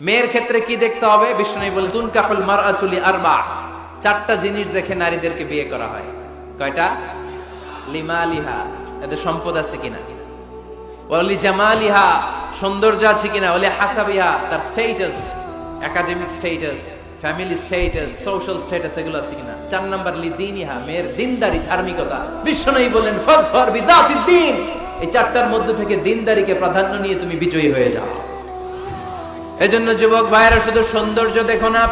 মেয়ের ক্ষেত্রে কি দেখতে হবে? বিষ্ণু বলে তুনকাহুল মারআতু লিআরবা, চারটা জিনিস দেখে নারীদেরকে বিয়ে করা হয়। কয়টা? লিমালিহা, এদের সম্পদ আছে কিনা, ওয়ালি জামালিহা, সৌন্দর্য আছে কিনা, ওয়ালি হাসাবিহা, তার status, academic status, family status, social status এগুলো আছে কিনা। 4 নাম্বার লিদিনিহা, মেয়ের দিনদারি, ধার্মিকতা। বিষ্ণু বলেন ফাযফার বিযাতিদ দ্বীন, এই চারটার মধ্যে থেকে দিনদারিকে প্রাধান্য নিয়ে তুমি বিজয়ী হয়ে যাও। এজন্য যুবক ভাইয়েরা শুধু সৌন্দর্য দেখো না,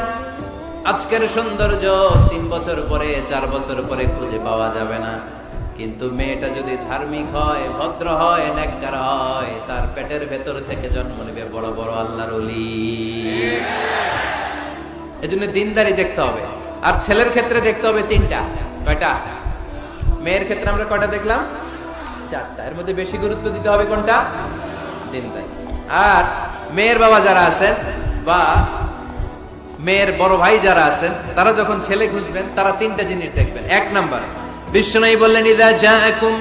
আজকের সৌন্দর্য 3 বছর পরে 4 বছর পরে খুঁজে পাওয়া যাবে না, কিন্তু মেয়েটা যদি ধার্মিক হয়, ভদ্র হয়, নেককার হয়, তার পেটের ভেতর থেকে জন্ম নেবে বড় বড় আল্লাহর ওলি। এজন্য দিনদারি দেখতে হবে। আর ছেলের ক্ষেত্রে দেখতে হবে 3টা। কয়টা? মেয়ের ক্ষেত্রে আমরা কয়টা দেখলাম? 4টা। এর মধ্যে বেশি গুরুত্ব দিতে হবে কোনটা? দিনদারি। আর মেয়ের বাবা যারা আছেন বা মেয়ের বড় ভাই যারা আছেন, তারা যখন ছেলে খুঁজবেন তারা 3টা জিনিস দেখবেন। 1 নাম্বার, বিষ্ণু বললেন ইযা জাআকুম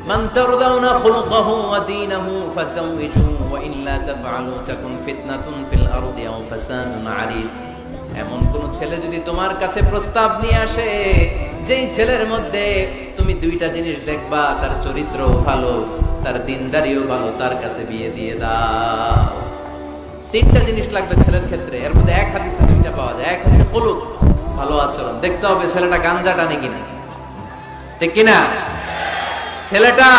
মান তারদাউনা খুলুকাহু ওয়া দীনাহু ফাযাওইজুহু ওয়া ইল্লা তাফআলু তাকুন ফিতনাতুন ফিল আরদি আও ফাসাদুন আলীদ। এমন কোন ছেলে যদি তোমার কাছে প্রস্তাব নিয়ে আসে, যেই ছেলের মধ্যে তুমি 2টা জিনিস দেখবা, তার চরিত্র ভালো, তার দিনদারিও ভালো, তার কাছে বিয়ে দিয়ে দাও। 3টা জিনিস লাগবে ছেলের ক্ষেত্রে। এর মধ্যে এক হাদিসে 2টা পাওয়া যায়। এক হচ্ছে খুলুক, ভালো আচরণ। দেখতে হবে ছেলেটা গাঞ্জা টানে কিনা, ঠিক কিনা। ছেলেটা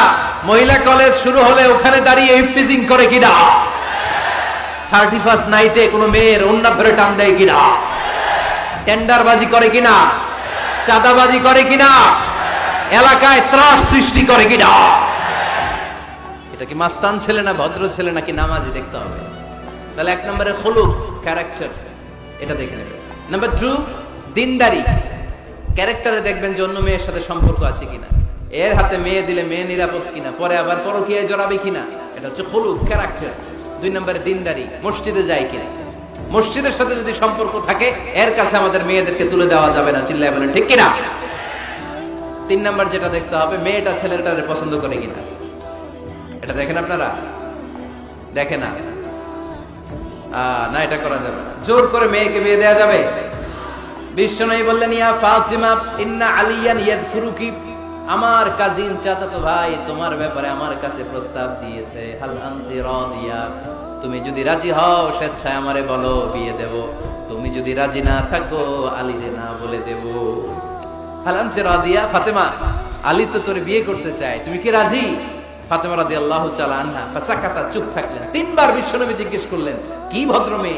মহিলা কলেজ শুরু হলে ওখানে দাঁড়িয়ে ইফটিজিং করে কিনা, 31st নাইটে কোনো মেয়ের ওন্না ধরে টান দেয় কিনা, টেন্ডারবাজি করে কিনা, চাঁদাবাজি করে কিনা, এলাকায় ত্রাস সৃষ্টি করে কিনা। এটা কি মাস্তান ছেলে না ভদ্র ছেলে নাকি নামাজি দেখতে হবে। তাহলে 1 নম্বরে খুলুক, ক্যারেক্টার, এটা দেখে নেবে। নাম্বার 2 দিনদারি, ক্যারেক্টারে দেখবেন যে অন্য মেয়ের সাথে সম্পর্ক আছে কিনা, এর হাতে মেয়ে দিলে মেয়ে নিরাপদ কিনা, পরে আবার পরকীয়ায় জড়াবে কিনা। এটা হচ্ছে খুলুক, ক্যারেক্টার। 2 নম্বরে দিনদারি, মসজিদে যায় কিনা। মসজিদের সাথে যদি সম্পর্ক থাকে, এর কাছে আমাদের মেয়েদেরকে তুলে দেওয়া যাবে না, চিল্লায় বলেন ঠিক কিনা। 3 নম্বর যেটা দেখতে হবে, মেয়েটা ছেলেটারে পছন্দ করে কিনা। এটা দেখেন আপনারা? দেখে না, না, এটা করা যাবে না। জোর করে মেয়েকে বিয়ে দেওয়া যাবে? বিষ্ণু বললেন ইয়া ফাতিমা ইন্না আলিয়ান ইয়াযকুরুকি, আমার কাজিন চাচাতো ভাই তোমার ব্যাপারে আমার কাছে প্রস্তাব দিয়েছে। হাল আনতি রাদিয়া, তুমি যদি রাজি হও স্বেচ্ছায় আমারে বলো, বিয়ে দেব। তুমি যদি রাজি না থাকো আলীরে না বলে দেব। হাল আনতি রাদিয়া, ফাতেমা আলী তো তোরে বিয়ে করতে চায়, তুমি কি রাজি? ফাতেমা রাদিয়াল্লাহু তাআলা আনহা ফাসাকাতা, চুপ থাকলেন। 3 বার বিশ্বনবী জিজ্ঞেস করলেন কি ভদ্র মেয়ে